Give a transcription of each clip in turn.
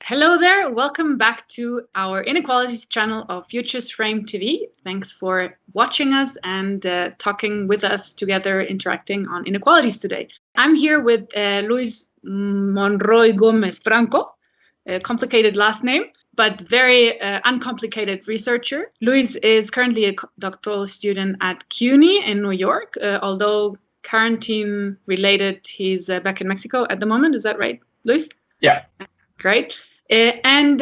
Hello there. Welcome back to our Inequalities channel of Futures Frame TV. Thanks for watching us and talking with us together, interacting on inequalities today. I'm here with Luis Monroy-Gómez-Franco, a complicated last name, but very uncomplicated researcher. Luis is currently a doctoral student at CUNY in New York, although quarantine related, he's back in Mexico at the moment. Is that right, Luis? Yeah. Great. I'm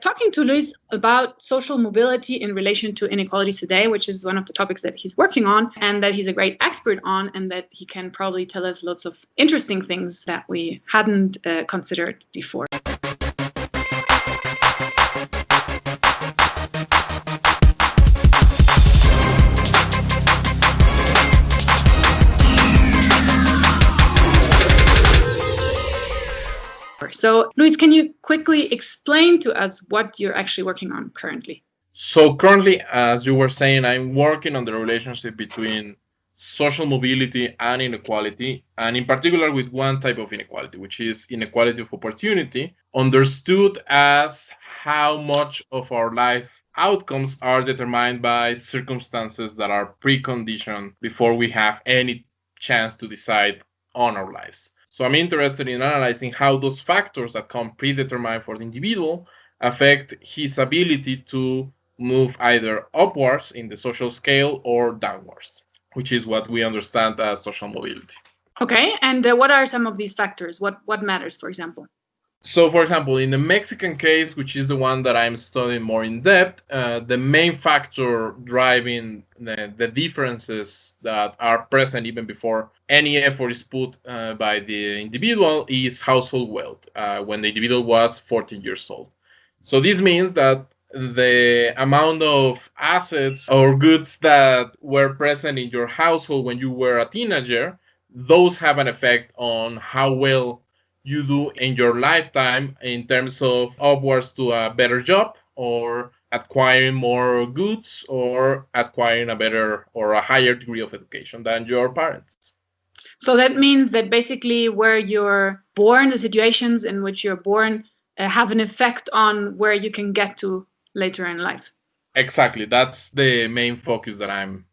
talking to Luis about social mobility in relation to inequalities today, which is one of the topics that he's working on and that he's a great expert on, and that he can probably tell us lots of interesting things that we hadn't considered before. So, Luis, can you quickly explain to us what you're actually working on currently? So currently, as you were saying, I'm working on the relationship between social mobility and inequality, and in particular with one type of inequality, which is inequality of opportunity, understood as how much of our life outcomes are determined by circumstances that are preconditioned before we have any chance to decide on our lives. So I'm interested in analyzing how those factors that come predetermined for the individual affect his ability to move either upwards in the social scale or downwards, which is what we understand as social mobility. Okay, and what are some of these factors? What matters, for example? So, for example, in the Mexican case, which is the one that I'm studying more in depth, the main factor driving the differences that are present even before any effort is put by the individual is household wealth, when the individual was 14 years old. So this means that the amount of assets or goods that were present in your household when you were a teenager, those have an effect on how well you do in your lifetime in terms of upwards to a better job or acquiring more goods or acquiring a better or a higher degree of education than your parents. So that means that basically where you're born, the situations in which you're born have an effect on where you can get to later in life. Exactly. That's the main focus that I'm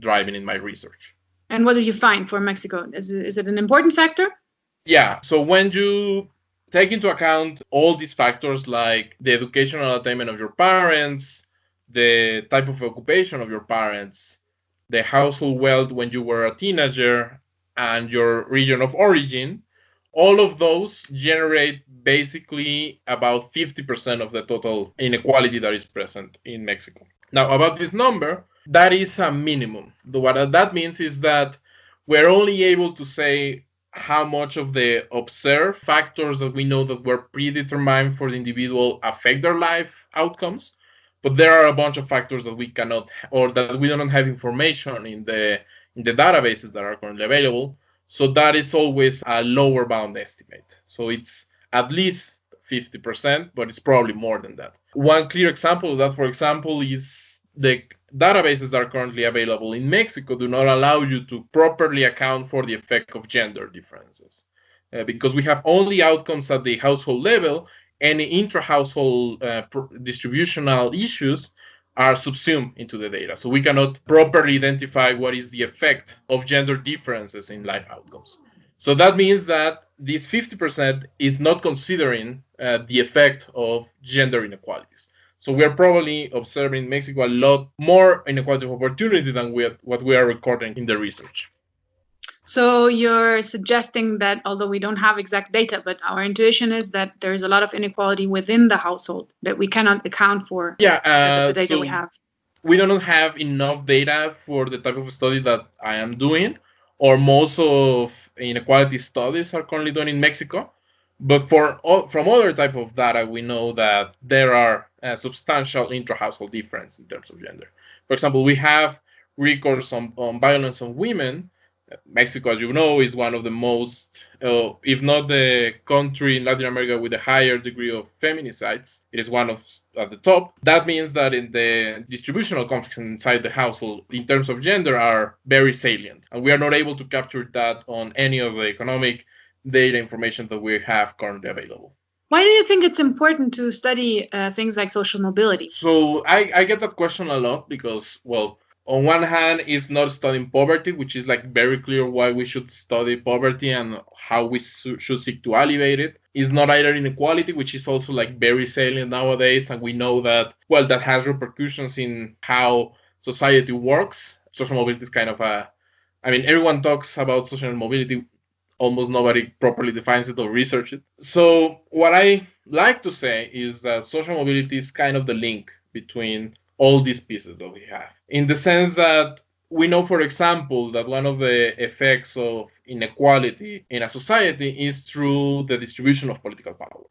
driving in my research. And what did you find for Mexico? Is it an important factor? Yeah. So when you take into account all these factors like the educational attainment of your parents, the type of occupation of your parents, the household wealth when you were a teenager, and your region of origin, all of those generate basically about 50% of the total inequality that is present in Mexico. Now, about this number, that is a minimum. What that means is that we're only able to say how much of the observed factors that we know that were predetermined for the individual affect their life outcomes, but there are a bunch of factors that we cannot, or that we don't have information in the databases that are currently available. So that is always a lower bound estimate. So it's at least 50%, but it's probably more than that. One clear example of that, for example, is the databases that are currently available in Mexico do not allow you to properly account for the effect of gender differences. Because we have only outcomes at the household level, any intra-household distributional issues are subsumed into the data. So we cannot properly identify what is the effect of gender differences in life outcomes. So that means that this 50% is not considering the effect of gender inequalities. So we're probably observing in Mexico a lot more inequality of opportunity than what we are recording in the research. So you're suggesting that although we don't have exact data, but our intuition is that there is a lot of inequality within the household that we cannot account for because of the data we have. We don't have enough data for the type of study that I am doing, or most of inequality studies are currently done in Mexico. But from other type of data, we know that there are substantial intra-household difference in terms of gender. For example, we have records on violence on women. Mexico, as you know, is one of the most, if not the country in Latin America with a higher degree of feminicides. It is one of at the top. That means that in the distributional conflicts inside the household, in terms of gender, are very salient. And we are not able to capture that on any of the economic data information that we have currently available. Why do you think it's important to study things like social mobility? So I get that question a lot because, well, on one hand, it's not studying poverty, which is like very clear why we should study poverty and how we should seek to alleviate it. It's not either inequality, which is also like very salient nowadays, and we know that, well, that has repercussions in how society works. Social mobility is kind of I mean, everyone talks about social mobility, almost nobody properly defines it or research it. So what I like to say is that social mobility is kind of the link between all these pieces that we have, in the sense that we know, for example, that one of the effects of inequality in a society is through the distribution of political power.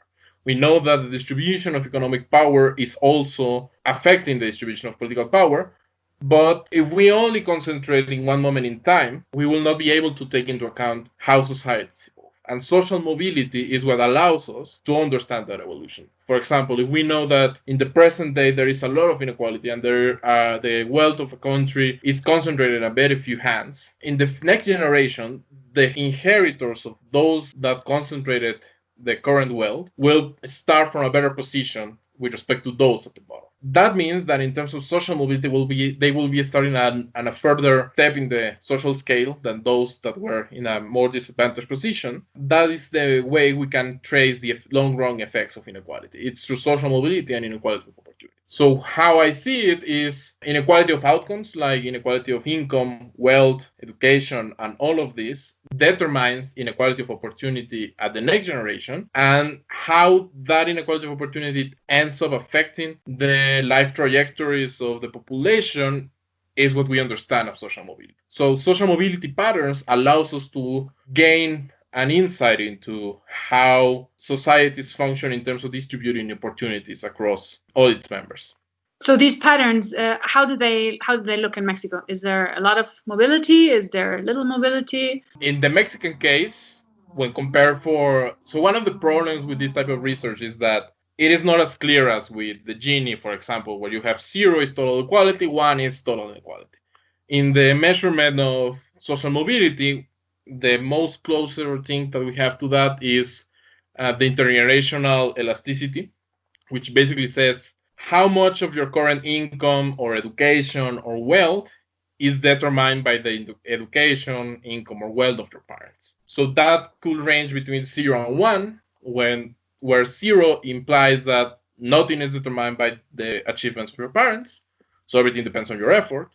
We know that the distribution of economic power is also affecting the distribution of political power. But if we only concentrate in one moment in time, we will not be able to take into account how societies evolve. And social mobility is what allows us to understand that evolution. For example, if we know that in the present day there is a lot of inequality and the wealth of a country is concentrated in a very few hands, in the next generation, the inheritors of those that concentrated the current wealth will start from a better position with respect to those at the bottom. That means that in terms of social mobility, they will be starting at a further step in the social scale than those that were in a more disadvantaged position. That is the way we can trace the long-run effects of inequality. It's through social mobility and inequality of opportunity. So how I see it is inequality of outcomes, like inequality of income, wealth, education, and all of this determines inequality of opportunity at the next generation, and how that inequality of opportunity ends up affecting the life trajectories of the population is what we understand of social mobility. So social mobility patterns allows us to gain an insight into how societies function in terms of distributing opportunities across all its members. So these patterns, how do they look in Mexico? Is there a lot of mobility? Is there little mobility? In the Mexican case, when compared so one of the problems with this type of research is that it is not as clear as with the Gini, for example, where you have 0 is total equality, 1 is total inequality. In the measurement of social mobility, the most closer thing that we have to that is the intergenerational elasticity, which basically says how much of your current income or education or wealth is determined by the education, income, or wealth of your parents. So that could range between 0 and 1, where 0 implies that nothing is determined by the achievements of your parents, so everything depends on your effort,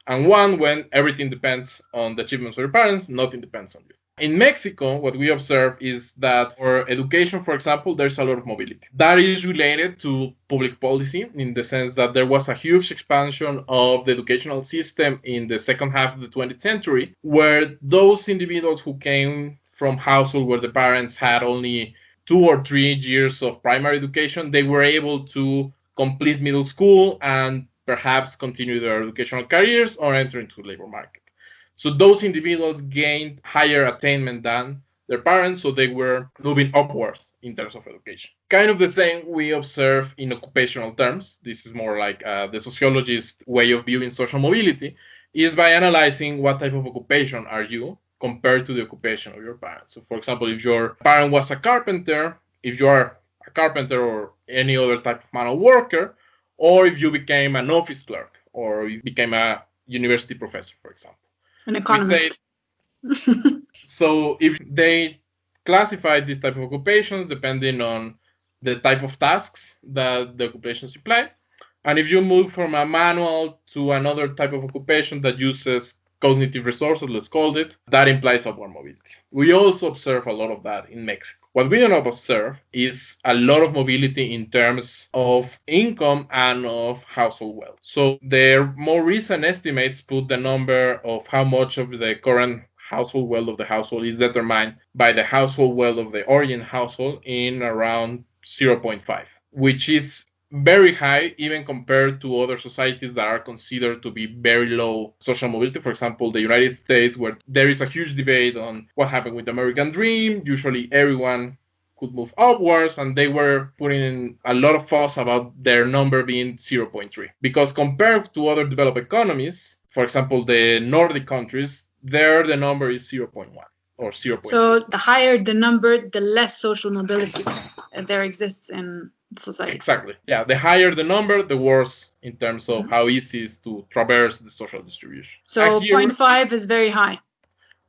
and 1 when everything depends on the achievements of your parents, nothing depends on you. In Mexico, what we observe is that for education, for example, there's a lot of mobility. That is related to public policy in the sense that there was a huge expansion of the educational system in the second half of the 20th century, where those individuals who came from households where the parents had only 2 or 3 years of primary education, they were able to complete middle school and perhaps continue their educational careers or enter into the labor market. So those individuals gained higher attainment than their parents, so they were moving upwards in terms of education. Kind of the same we observe in occupational terms. This is more like the sociologist way of viewing social mobility, is by analyzing what type of occupation are you compared to the occupation of your parents. So for example, if your parent was a carpenter, if you are a carpenter or any other type of manual worker, or if you became an office clerk or you became a university professor, for example. An economist. So if they classify these type of occupations depending on the type of tasks that the occupations imply, and if you move from a manual to another type of occupation that uses cognitive resources, let's call it, that implies upward mobility. We also observe a lot of that in Mexico. What we do not observe is a lot of mobility in terms of income and of household wealth. So their more recent estimates put the number of how much of the current household wealth of the household is determined by the household wealth of the origin household in around 0.5, which is very high even compared to other societies that are considered to be very low social mobility. For example, the United States, where there is a huge debate on what happened with the American dream. Usually everyone could move upwards, and they were putting in a lot of fuss about their number being 0.3. Because compared to other developed economies, for example, the Nordic countries, there the number is 0.1. or 0.2. So the higher the number, the less social mobility there exists in society. Exactly. Yeah, the higher the number, the worse in terms of how easy it is to traverse the social distribution. So 0.5 is very high.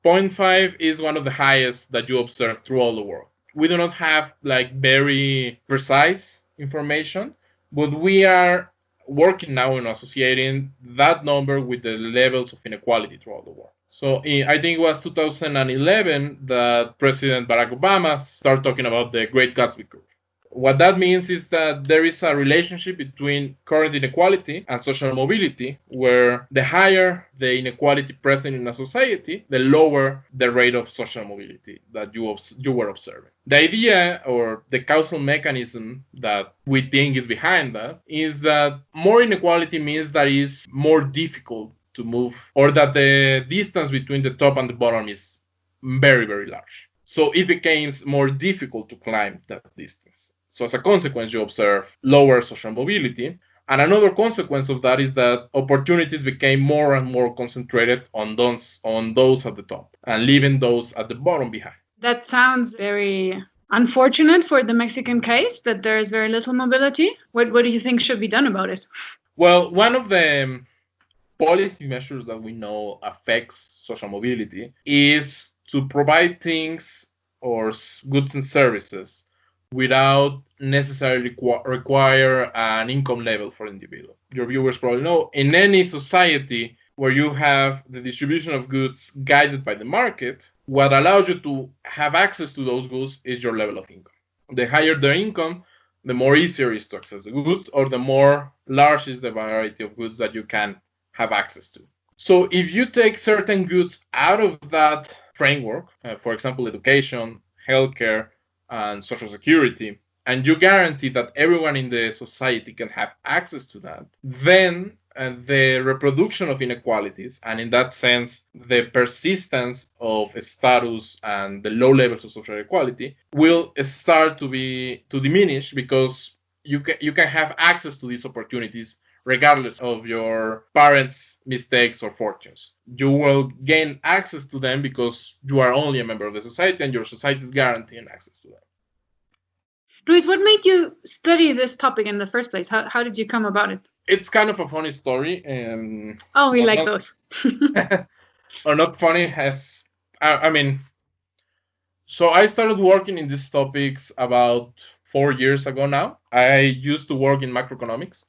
0.5 is one of the highest that you observe throughout the world. We do not have like very precise information, but we are working now on associating that number with the levels of inequality throughout the world. So I think it was 2011 that President Barack Obama started talking about the Great Gatsby curve. What that means is that there is a relationship between current inequality and social mobility, where the higher the inequality present in a society, the lower the rate of social mobility that you were observing. The idea or the causal mechanism that we think is behind that is that more inequality means that it's more difficult to move, or that the distance between the top and the bottom is very, very large. So it becomes more difficult to climb that distance. So as a consequence, you observe lower social mobility. And another consequence of that is that opportunities became more and more concentrated on those at the top and leaving those at the bottom behind. That sounds very unfortunate for the Mexican case, that there is very little mobility. What do you think should be done about it? Well, one of the policy measures that we know affects social mobility is to provide things or goods and services without necessarily require an income level for individual. Your viewers probably know, in any society where you have the distribution of goods guided by the market, what allows you to have access to those goods is your level of income. The higher the income, the more easier it is to access the goods, or the more large is the variety of goods that you can have access to. So if you take certain goods out of that framework, for example, education, healthcare, and social security, and you guarantee that everyone in the society can have access to that, then the reproduction of inequalities, and in that sense, the persistence of status and the low levels of social equality will start to diminish, because you can have access to these opportunities regardless of your parents' mistakes or fortunes. You will gain access to them because you are only a member of the society, and your society is guaranteeing access to them. Luis, what made you study this topic in the first place? How did you come about it? It's kind of a funny story. We like those. Or not funny, so I started working in these topics about 4 years ago now. I used to work in macroeconomics,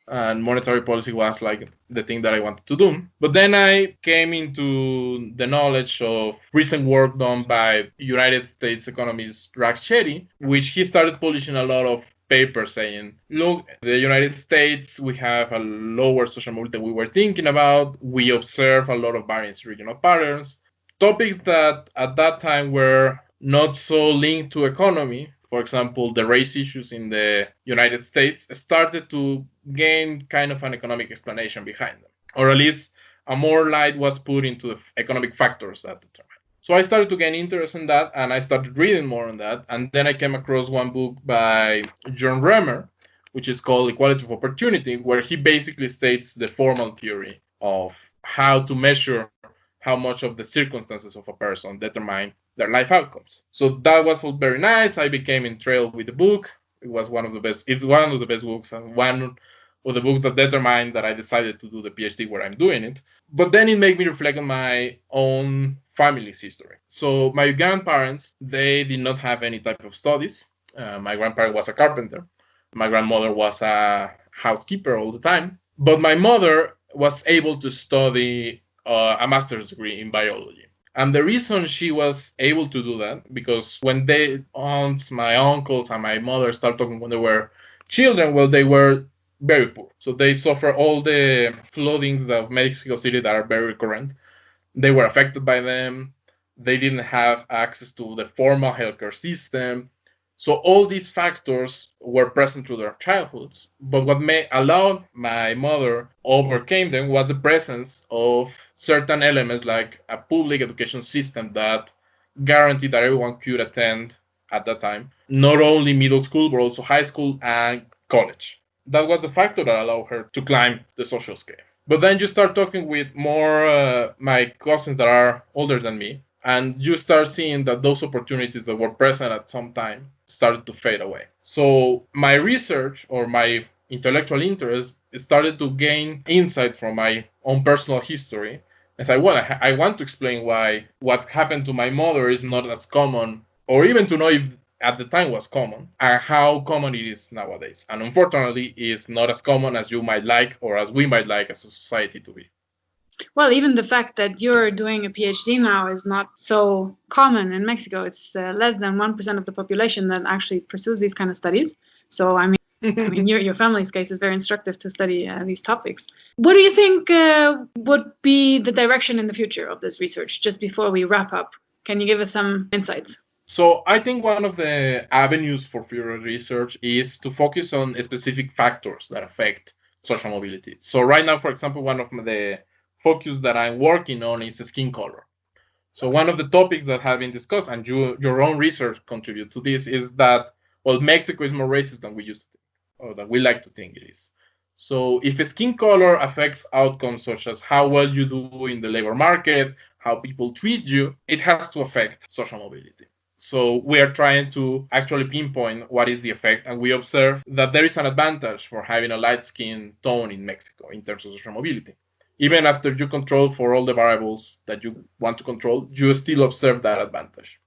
and monetary policy was like the thing that I wanted to do. But then I came into the knowledge of recent work done by United States economist Rex Chetty, which he started publishing a lot of papers saying, look, the United States, we have a lower social mobility than we were thinking about. We observe a lot of variance in regional patterns. Topics that at that time were not so linked to economy, for example, the race issues in the United States, started to gain kind of an economic explanation behind them, or at least a more light was put into the economic factors at the time. So I started to gain interest in that, and I started reading more on that. And then I came across one book by John Remer, which is called Equality of Opportunity, where he basically states the formal theory of how to measure how much of the circumstances of a person determine their life outcomes. So that was all very nice. I became enthralled with the book. It was one of the best. It's one of the best books, and one of the books that determined that I decided to do the PhD where I'm doing it. But then it made me reflect on my own family's history. So my grandparents, they did not have any type of studies. My grandparent was a carpenter. My grandmother was a housekeeper all the time. But my mother was able to study a master's degree in biology. And the reason she was able to do that, because when my uncles and my mother started talking when they were children, well, they were very poor. So they suffer all the floodings of Mexico City that are very current. They were affected by them. They didn't have access to the formal healthcare system. So all these factors were present through their childhoods. But what allowed my mother overcame them was the presence of certain elements like a public education system that guaranteed that everyone could attend at that time, not only middle school, but also high school and college. That was the factor that allowed her to climb the social scale. But then you start talking with more my cousins that are older than me, And you start seeing that those opportunities that were present at some time started to fade away. So my research or my intellectual interest started to gain insight from my own personal history. As I want to explain why what happened to my mother is not as common, or even to know if at the time was common, and how common it is nowadays. And unfortunately, it's not as common as you might like or as we might like as a society to be. Well, even the fact that you're doing a PhD now is not so common in Mexico. It's less than 1% of the population that actually pursues these kind of studies. So, I mean, your family's case is very instructive to study these topics. What do you think would be the direction in the future of this research? Just before we wrap up, can you give us some insights? So I think one of the avenues for future research is to focus on specific factors that affect social mobility. So right now, for example, one of the focus that I'm working on is skin color. So one of the topics that have been discussed, and your own research contributes to this, is that, well, Mexico is more racist than we used to think, or that we like to think it is. So if skin color affects outcomes such as how well you do in the labor market, how people treat you, it has to affect social mobility. So we are trying to actually pinpoint what is the effect, and we observe that there is an advantage for having a light skin tone in Mexico in terms of social mobility. Even after you control for all the variables that you want to control, you still observe that advantage.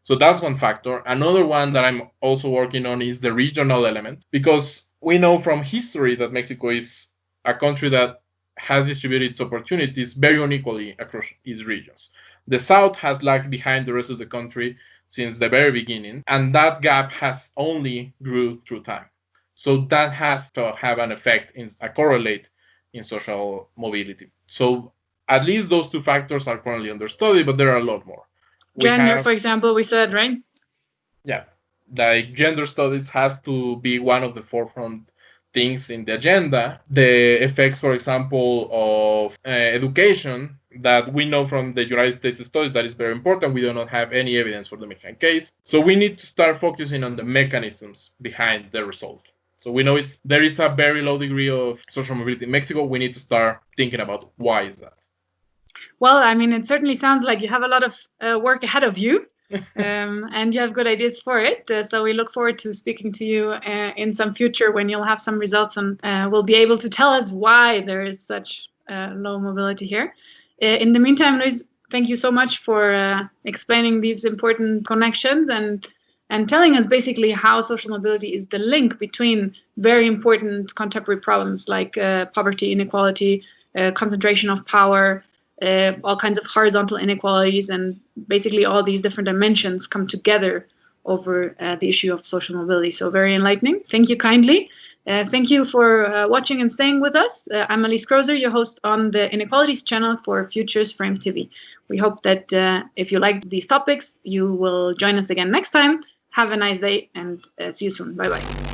So that's one factor. Another one that I'm also working on is the regional element, because we know from history that Mexico is a country that has distributed its opportunities very unequally across its regions. The South has lagged behind the rest of the country since the very beginning, and that gap has only grew through time. So that has to have an effect, a correlate in social mobility. So at least those two factors are currently under study, but there are a lot more. Gender, for example, we said, right? Yeah, like gender studies has to be one of the forefront things in the agenda. The effects, for example, of education that we know from the United States studies that is very important. We do not have any evidence for the Mexican case. So we need to start focusing on the mechanisms behind the result. So we know there is a very low degree of social mobility in Mexico. We need to start thinking about why is that. Well, I mean, it certainly sounds like you have a lot of work ahead of you. And you have good ideas for it. So we look forward to speaking to you in some future when you'll have some results and will be able to tell us why there is such low mobility here. In the meantime, Luis, thank you so much for explaining these important connections and telling us basically how social mobility is the link between very important contemporary problems like poverty, inequality, concentration of power, all kinds of horizontal inequalities, and basically all these different dimensions come together over the issue of social mobility. So very enlightening. Thank you kindly. Thank you for watching and staying with us. I'm Alice Krozer, your host on the Inequalities channel for Futures Frame TV. We hope that if you like these topics, you will join us again next time. Have a nice day and see you soon. Bye-bye.